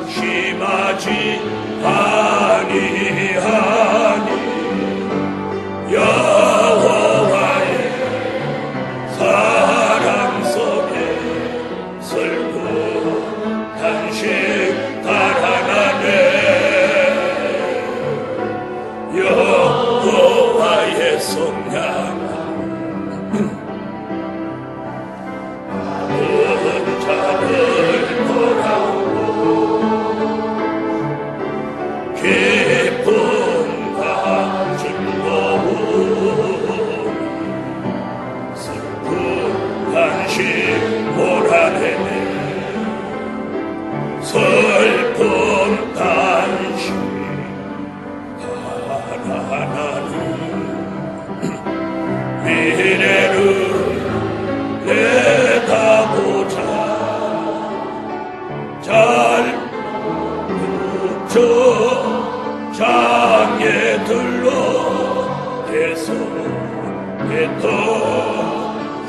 심하지 아니하니 여호와의 사랑 속에 슬픈 탄식 달아나네. 여호와의 속량 기쁨과 즐거움 슬픈 탄식 몰아내네. 슬픈 탄식 달아나는 미래를 내다보자. 잘 저 장애들로 계속했던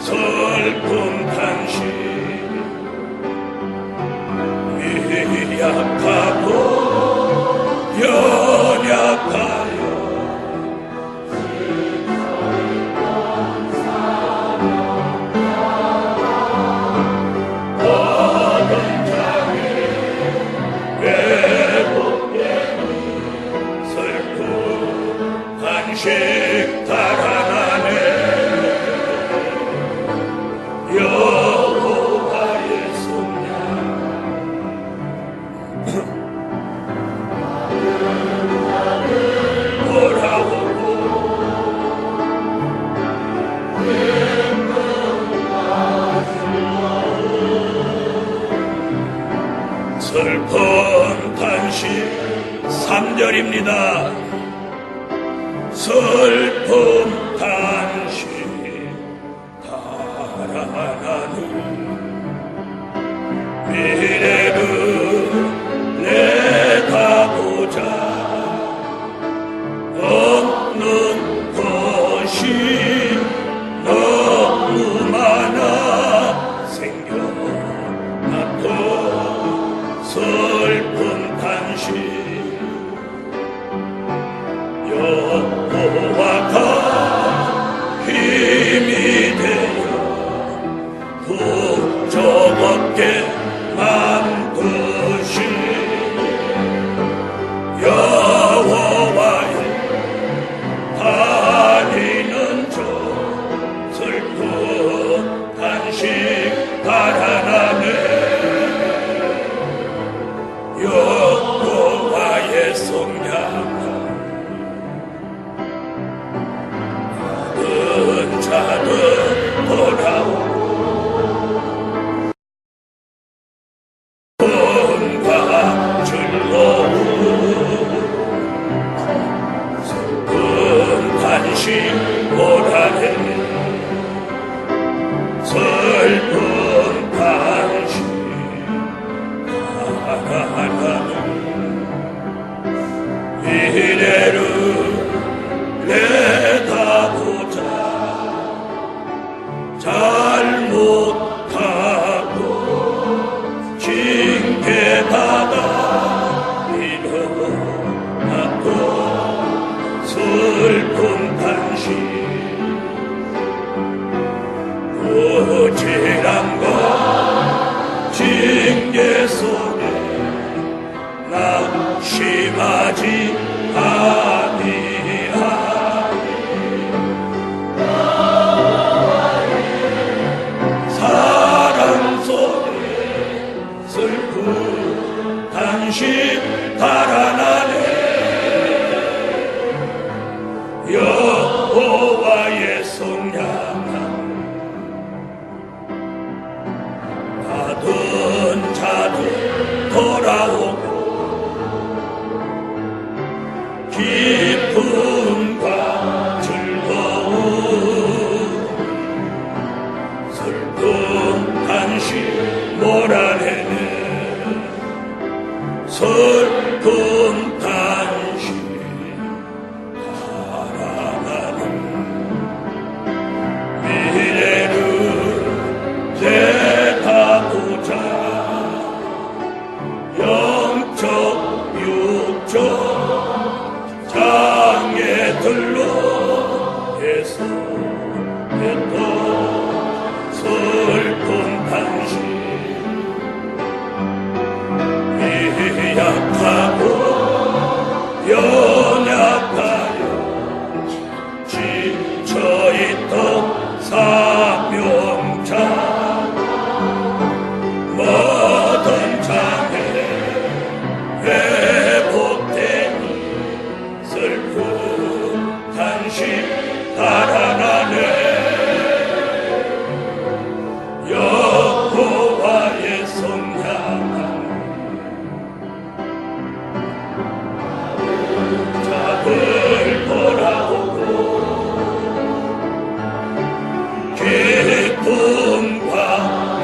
슬픈 탄식 미약하고 연약하여 탄식 달아나네. 여호와의 속량 돌아오고 슬픈 탄식 3절입니다. 슬픈 탄식 달아나는 미래를 내다보자. 없는 것이 너무 많아 생겨났던 슬픈 탄식 여호와가 힘이 되어 북적없게 만드신 여호와의 다니는 저 슬픈 탄식 달아나네. 여호와의 속량 자들 돌아오고 기쁨과 즐거움 슬픈 탄식 몰아내네. 슬픈 탄식 달아나는 미래를 내다보자. 잘못하고 징계받아 일어났던 슬픈 탄식 부질함과 징계 속에 낙심하지 아니하니 사랑 속에 슬픈 탄식 달아나네. 여호와의 속량 받은 자들 돌아오고 기쁨과 즐거움 슬픈 탄식 몰아내네. 슬픈 탄식 달아나는 미래를 내다보자. 영적 또 슬픈 당신 약하고 연약하여 지쳐있던 사명자 모든 장애 회복되니 슬픈 당신 달아나네 여호와의 성향 잡을 보라오고 기쁨과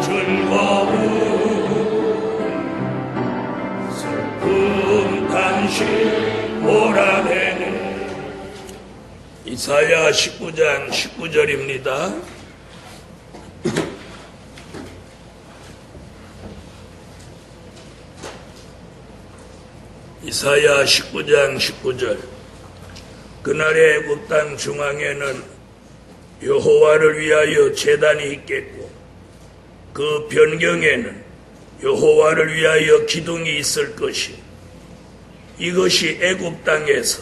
즐거움 슬픔 당신 몰아내네. 이사야 19장 19절입니다. 이사야 19장 19절. 그날의 애굽 땅 중앙에는 여호와를 위하여 제단이 있겠고 그 변경에는 여호와를 위하여 기둥이 있을 것이 이것이 애굽 땅에서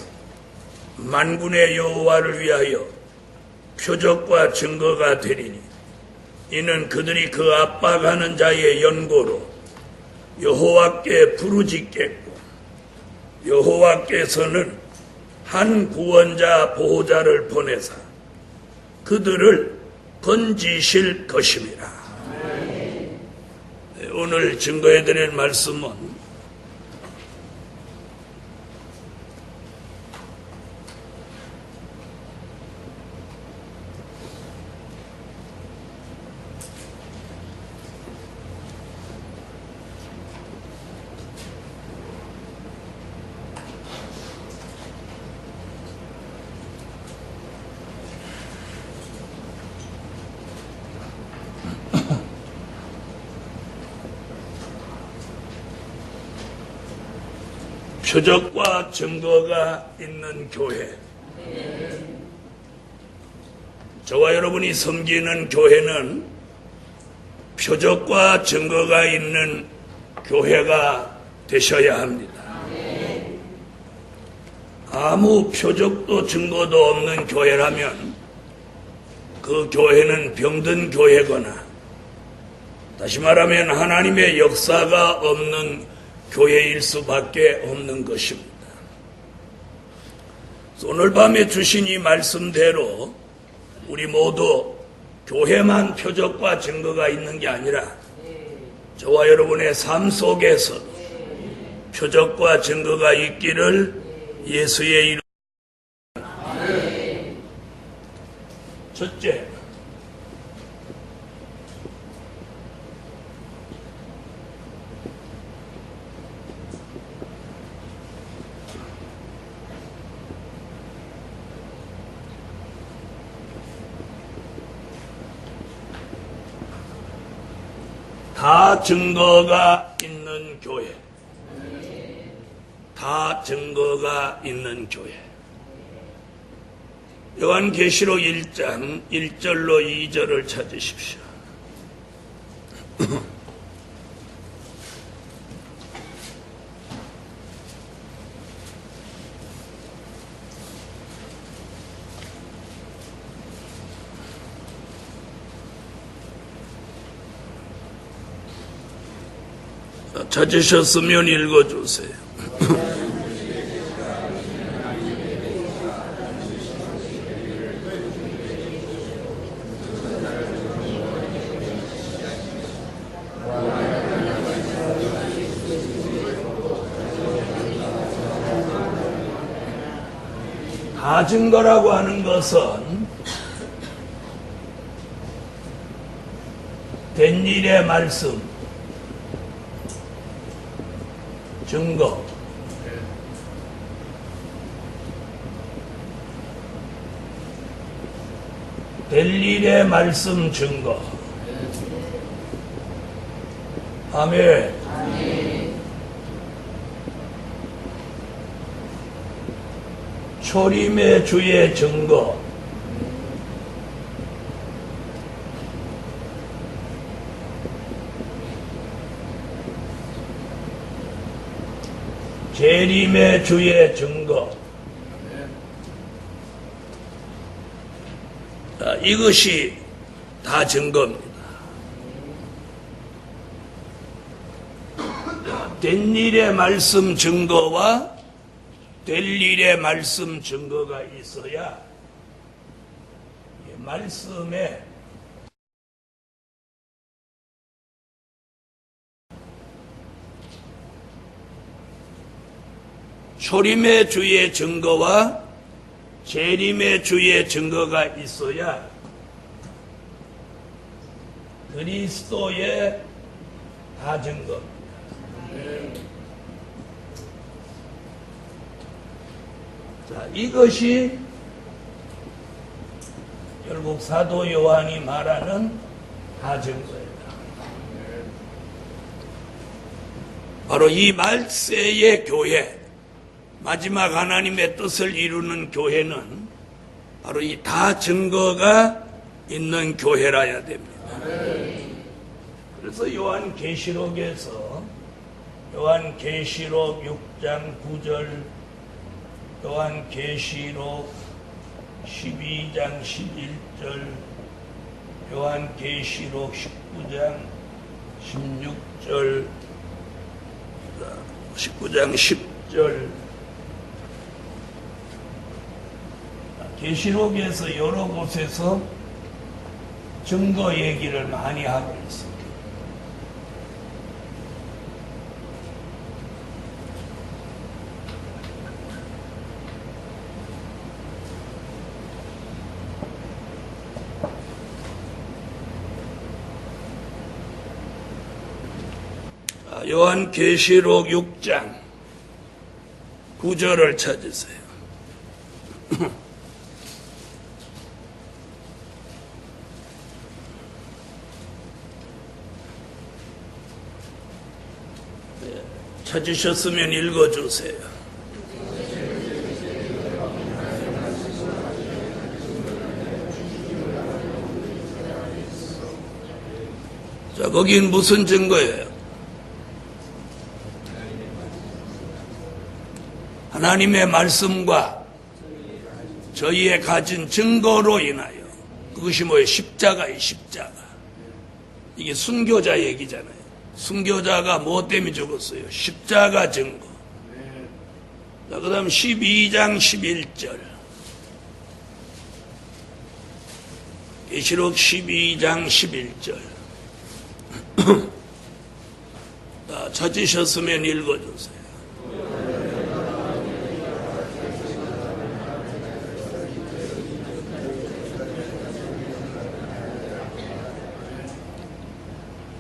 만군의 여호와를 위하여 표적과 증거가 되리니 이는 그들이 그 압박하는 자의 연고로 여호와께 부르짖겠고 여호와께서는 한 구원자 보호자를 보내사 그들을 건지실 것임이라. 오늘 증거해드릴 말씀은 표적과 증거가 있는 교회. 저와 여러분이 섬기는 교회는 표적과 증거가 있는 교회가 되셔야 합니다. 아무 표적도 증거도 없는 교회라면 그 교회는 병든 교회거나 다시 말하면 하나님의 역사가 없는 교회일 수밖에 없는 것입니다. 오늘 밤에 주신 이 말씀대로 우리 모두 교회만 표적과 증거가 있는 게 아니라 저와 여러분의 삶 속에서 표적과 증거가 있기를 예수의 이름으로. 첫째, 다 증거가 있는 교회. 다 증거가 있는 교회. 요한계시록 1장 1절로 2절을 찾으십시오. 찾으셨으면 읽어주세요. 다 증거라고 하는 것은 된 일의 말씀, 증거, 될 일의 말씀, 증거. 아멘. 초림의 주의 증거, 재림의 주의 증거. 자, 이것이 다 증거입니다. 된 일의 말씀 증거와 될 일의 말씀 증거가 있어야 말씀에 초림의 주의 증거와 재림의 주의 증거가 있어야 그리스도의 다 증거입니다. 자, 이것이 결국 사도 요한이 말하는 다 증거예요. 바로 이 말세의 교회, 마지막 하나님의 뜻을 이루는 교회는 바로 이 다 증거가 있는 교회라야 됩니다. 그래서 요한계시록에서 요한계시록 6장 9절, 요한계시록 12장 11절, 요한계시록 19장 16절, 19장 10절, 계시록에서 여러 곳에서 증거 얘기를 많이 하고 있습니다. 요한계시록 6장 9절을 찾으세요. 찾으셨으면 읽어주세요. 자, 거긴 무슨 증거예요? 하나님의 말씀과 저희의 가진 증거로 인하여, 그것이 뭐예요? 십자가예요, 십자가. 이게 순교자 얘기잖아요. 순교자가 뭐 때문에 죽었어요? 십자가 증거. 자, 그 다음 12장 11절. 계시록 12장 11절. 자, 찾으셨으면 읽어주세요.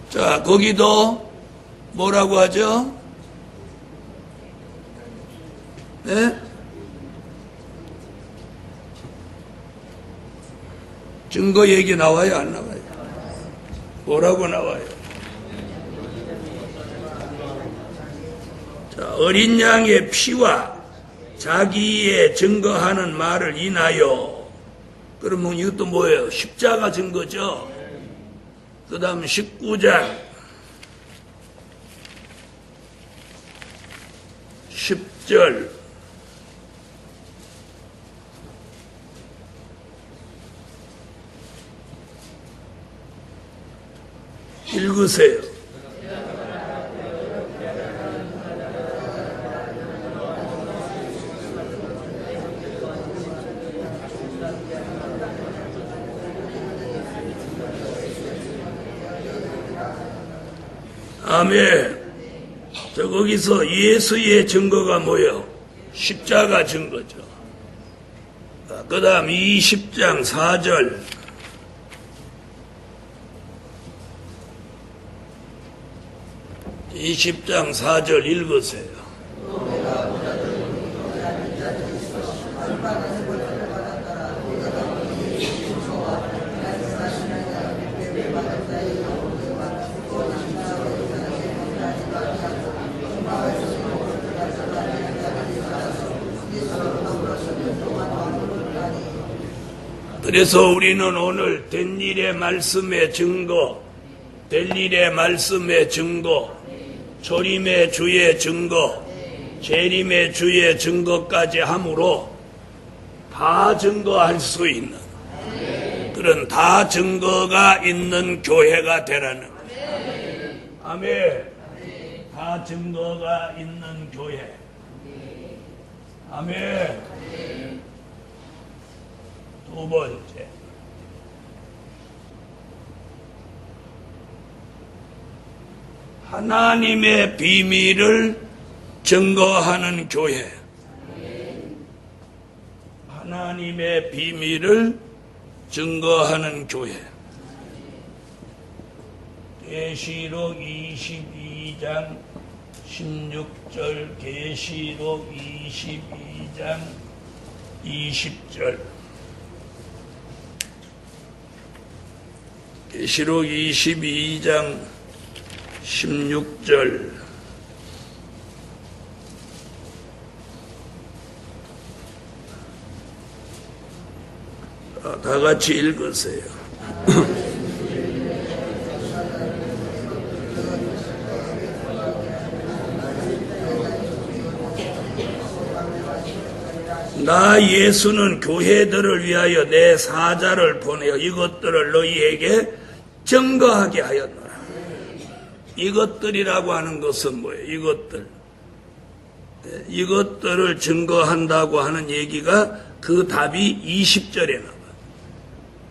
자, 거기도 뭐라고 하죠? 네? 증거 얘기 나와요, 안 나와요? 뭐라고 나와요? 자, 어린 양의 피와 자기의 증거하는 말을 인하여. 그러면 이것도 뭐예요? 십자가 증거죠? 그 다음 19장 10절. 읽으세요. 아멘. 저 거기서 예수의 증거가 뭐예요? 십자가 증거죠. 그 다음 20장 4절. 20장 4절 읽으세요. 그래서 우리는 오늘 된 일의 말씀의 증거, 될 일의 말씀의 증거, 초림의 주의 증거, 재림의 주의 증거까지 함으로 다 증거할 수 있는 그런 다 증거가 있는 교회가 되라는 거예요. 아멘. 다 증거가 있는 교회. 아멘. 두 번째, 하나님의 비밀을 증거하는 교회. 하나님의 비밀을 증거하는 교회. 계시록 22장 16절, 계시록 22장 20절. 계시록 22장 16절. 다 같이 읽으세요. 나 예수는 교회들을 위하여 내 사자를 보내어 이것들을 너희에게 증거하게 하였노라. 이것들이라고 하는 것은 뭐예요? 이것들을 증거한다고 하는 얘기가 그 답이 20절에 나와요.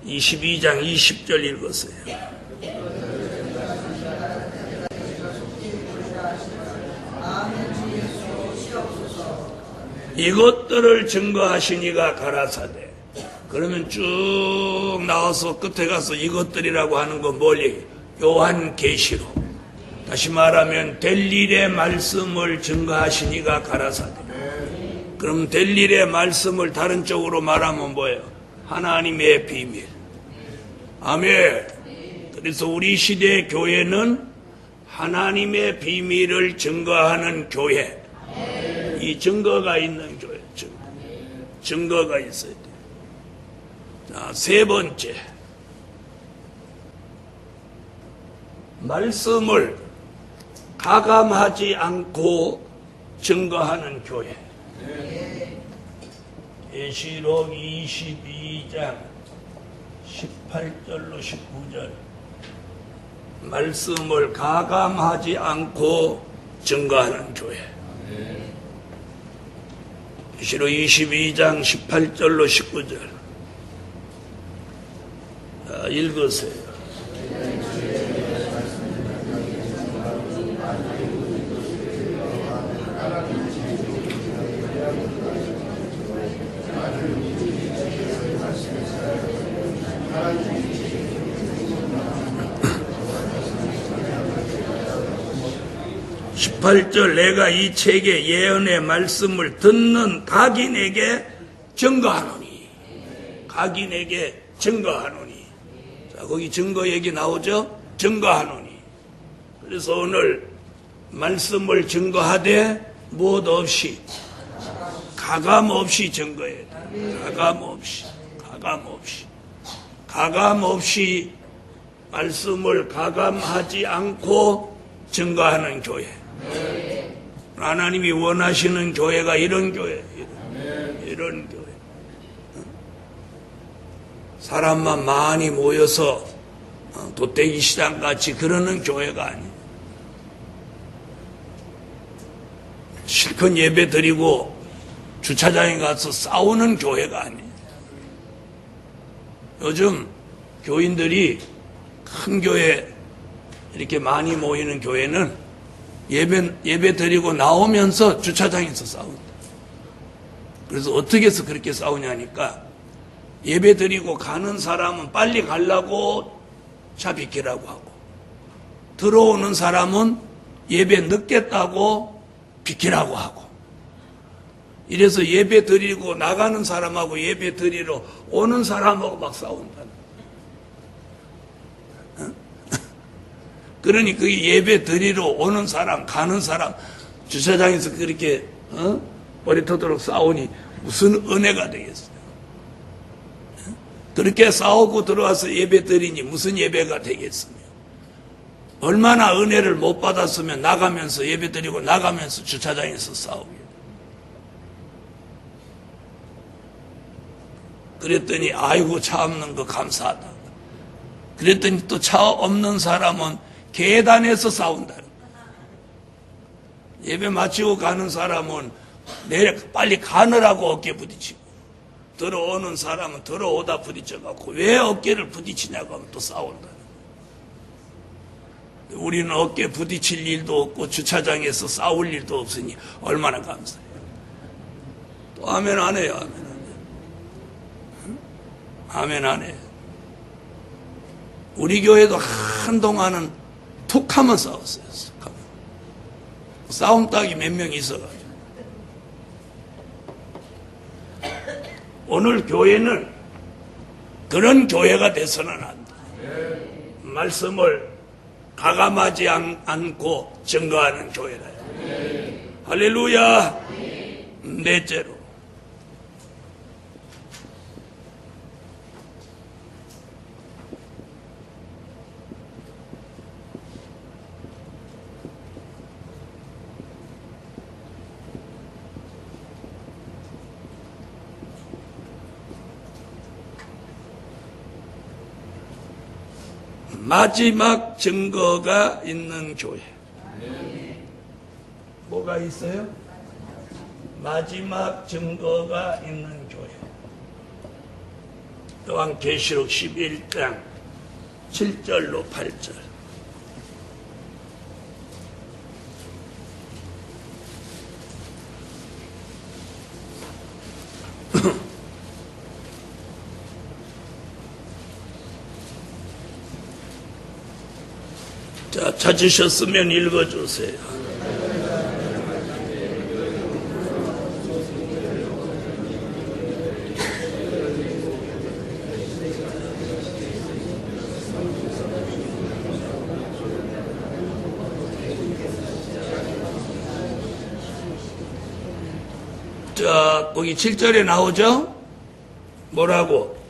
22장 20절 읽으세요. 이것들을 증거하시니가 가라사대. 그러면 쭉 나와서 끝에 가서 이것들이라고 하는 건 뭘 얘기해요? 요한계시록. 다시 말하면 될 일의 말씀을 증거하시니가 가라사대. 그럼 될 일의 말씀을 다른 쪽으로 말하면 뭐예요? 하나님의 비밀. 아멘. 그래서 우리 시대의 교회는 하나님의 비밀을 증거하는 교회. 이 증거가 있는 교회. 증거가 있어야 돼요. 자, 세 번째. 말씀을 가감하지 않고 증거하는 교회. 계시록 22장 18절로 19절. 말씀을 가감하지 않고 증거하는 교회. 계시록 22장 18절로 19절. 읽으세요. 18절. 내가 이 책의 예언의 말씀을 듣는 각인에게 증거하노니. 각인에게 증거하노니. 자, 거기 증거 얘기 나오죠? 증거하노니. 그래서 오늘 말씀을 증거하되 무엇 없이, 가감 없이 증거해야 돼. 가감 없이, 가감 없이. 가감 없이 말씀을 가감하지 않고 증거하는 교회. 하나님이 원하시는 교회가 이런 교회. 이런 교회. 사람만 많이 모여서 돗대기 시장같이 그러는 교회가 아니에요. 실컷 예배 드리고 주차장에 가서 싸우는 교회가 아니에요. 요즘 교인들이 큰 교회 이렇게 많이 모이는 교회는 예배 드리고 나오면서 주차장에서 싸운다. 그래서 어떻게 해서 그렇게 싸우냐니까 예배 드리고 가는 사람은 빨리 가려고 차 비키라고 하고 들어오는 사람은 예배 늦겠다고 비키라고 하고 이래서 예배 드리고 나가는 사람하고 예배 드리러 오는 사람하고 막 싸운다. 그러니 그 예배 드리러 오는 사람, 가는 사람, 주차장에서 그렇게, 머리 터도록 싸우니 무슨 은혜가 되겠어요? 그렇게 싸우고 들어와서 예배 드리니 무슨 예배가 되겠으며? 얼마나 은혜를 못 받았으면 나가면서 예배드리고 나가면서 주차장에서 싸우게. 그랬더니 아이고 차 없는 거 감사하다. 그랬더니 또 차 없는 사람은 계단에서 싸운다는 거야. 예배 마치고 가는 사람은 내려 빨리 가느라고 어깨 부딪히고, 들어오는 사람은 들어오다 부딪혀갖고 왜 어깨를 부딪히냐고 하면 또 싸운다는 거야. 우리는 어깨 부딪힐 일도 없고 주차장에서 싸울 일도 없으니 얼마나 감사해요. 또 아멘 안 해요. 아멘 안 해요. 아멘 안 해요. 우리 교회도 한동안은 툭 하면 싸웠어요. 싸움 딱이 몇 명 있어가지고. 오늘 교회는 그런 교회가 돼서는 안 돼. 말씀을 가감하지 않고 증거하는 교회라. 할렐루야. 넷째로, 마지막 증거가 있는 교회. 뭐가 있어요? 마지막 증거가 있는 교회. 요한계시록 11장 7절로 8절. 자, 찾으셨으면 읽어주세요. 자, 거기 7절에 나오죠? 뭐라고?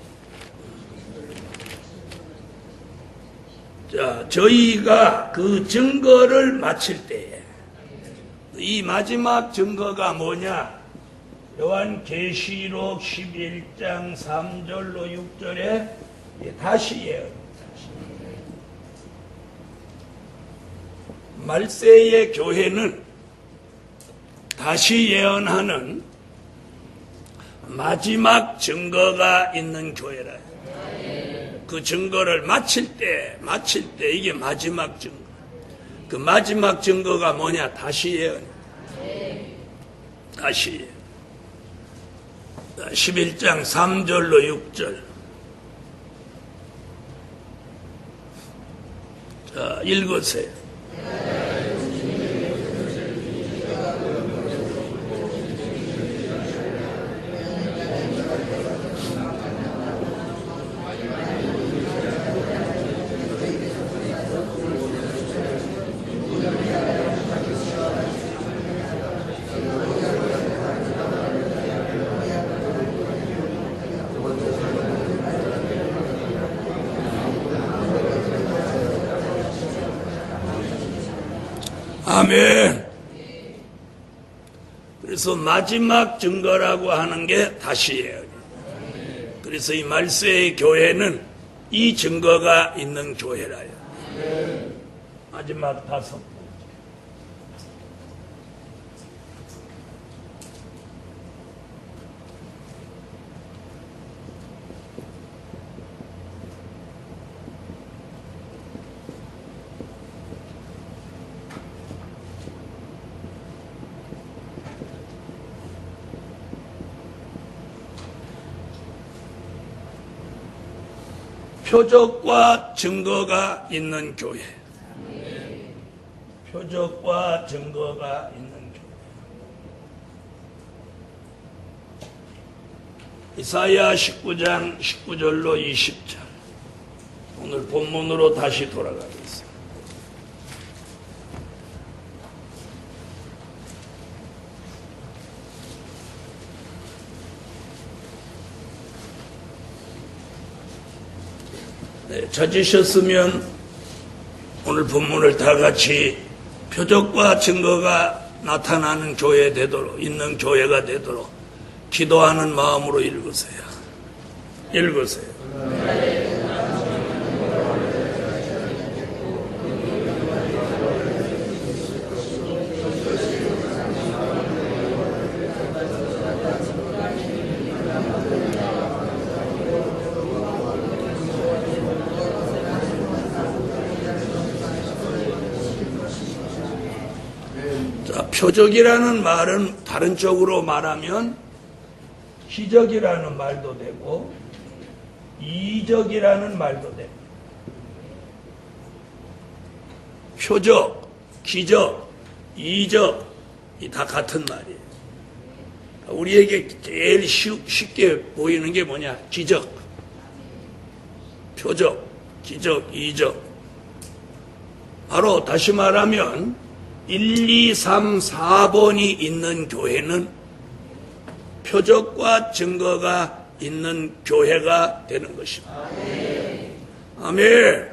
자, 저희가 그 증거를 마칠 때에, 이 마지막 증거가 뭐냐? 요한계시록 11장 3절로 6절에 다시 예언. 말세의 교회는 다시 예언하는 마지막 증거가 있는 교회라. 그 증거를 마칠 때 이게 마지막 증거. 그 마지막 증거가 뭐냐? 다시 예언. 다시 예언. 11장 3절로 6절. 자, 읽으세요. 아멘. 그래서 마지막 증거라고 하는 게 다시 예언. 그래서 이 말세의 교회는 이 증거가 있는 교회라요. 마지막 다섯 번째. 표적과 증거가 있는 교회. 표적과 증거가 있는 교회. 이사야 19장 19절로 20절. 오늘 본문으로 다시 돌아가겠습니다. 네, 찾으셨으면 오늘 본문을 다 같이 표적과 증거가 나타나는 교회 되도록, 있는 교회가 되도록 기도하는 마음으로 읽으세요. 읽으세요. 자, 표적이라는 말은 다른 쪽으로 말하면 기적이라는 말도 되고 이적이라는 말도 됩니다. 표적, 기적, 이적 이 다 같은 말이에요. 우리에게 제일 쉽게 보이는 게 뭐냐? 기적, 표적, 기적, 이적. 바로 다시 말하면 1, 2, 3, 4번이 있는 교회는 표적과 증거가 있는 교회가 되는 것입니다. 아멘.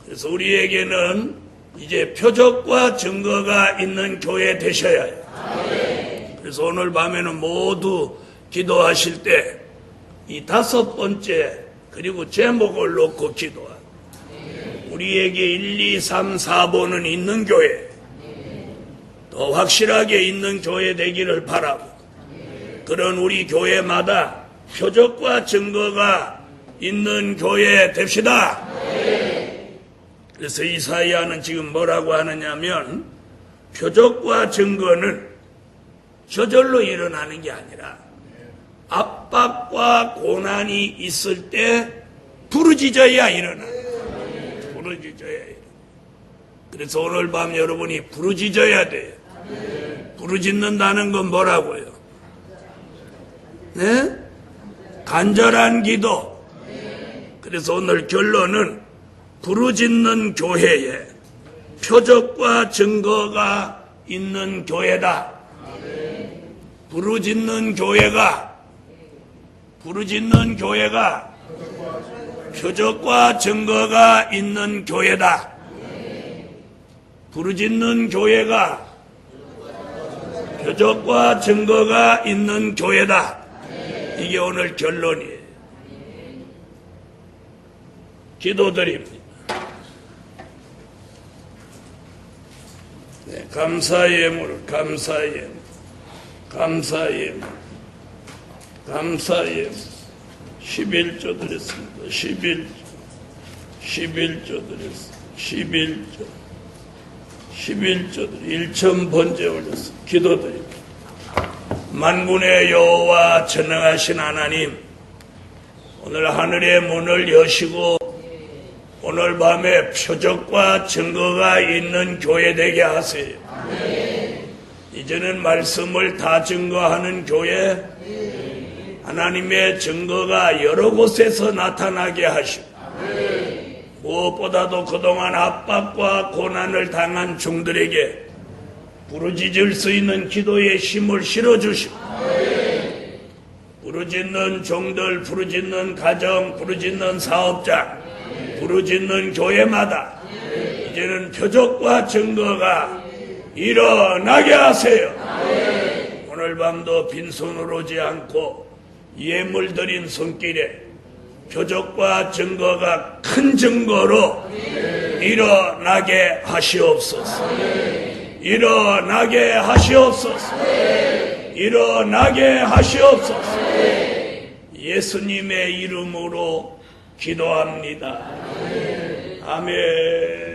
그래서 우리에게는 이제 표적과 증거가 있는 교회 되셔야 해요. 그래서 오늘 밤에는 모두 기도하실 때 이 5번째 그리고 제목을 놓고 기도하고 우리에게 1, 2, 3, 4번은 있는 교회, 더 확실하게 있는 교회 되기를 바라고, 그런 우리 교회마다 표적과 증거가 있는 교회 됩시다. 그래서 이사야는 지금 뭐라고 하느냐면 표적과 증거는 저절로 일어나는 게 아니라 압박과 고난이 있을 때 부르짖어야 일어나. 부르짖어야 일어나. 그래서 오늘 밤 여러분이 부르짖어야 돼요. 부르짖는다는 건 뭐라고요? 네? 간절한 기도. 그래서 오늘 결론은 부르짖는 교회에 표적과 증거가 있는 교회다. 부르짖는 교회가 표적과 증거가 있는 교회다. 부르짖는 교회가 표적과 증거가 있는 교회다. 이게 오늘 결론이에요. 기도드립니다. 네, 감사의 예물, 감사의 예물, 감사의 예물, 감사의 예물. 11조 드렸습니다. 11조 드렸습니다. 11조 1,000번째 올렸습니다. 기도드립니다. 만군의 여호와 전능하신 하나님, 오늘 하늘의 문을 여시고 오늘 밤에 표적과 증거가 있는 교회 되게 하세요. 이제는 말씀을 다 증거하는 교회, 하나님의 증거가 여러 곳에서 나타나게 하시고, 무엇보다도 그동안 압박과 고난을 당한 종들에게 부르짖을 수 있는 기도의 힘을 실어주시고, 부르짖는 종들, 부르짖는 가정, 부르짖는 사업자, 부르짖는 교회마다 이제는 표적과 증거가 일어나게 하세요. 오늘 밤도 빈손으로 오지 않고 예물 드린 손길에 표적과 증거가 큰 증거로 일어나게 하시옵소서. 일어나게 하시옵소서. 일어나게 하시옵소서. 예수님의 이름으로 기도합니다. 아멘.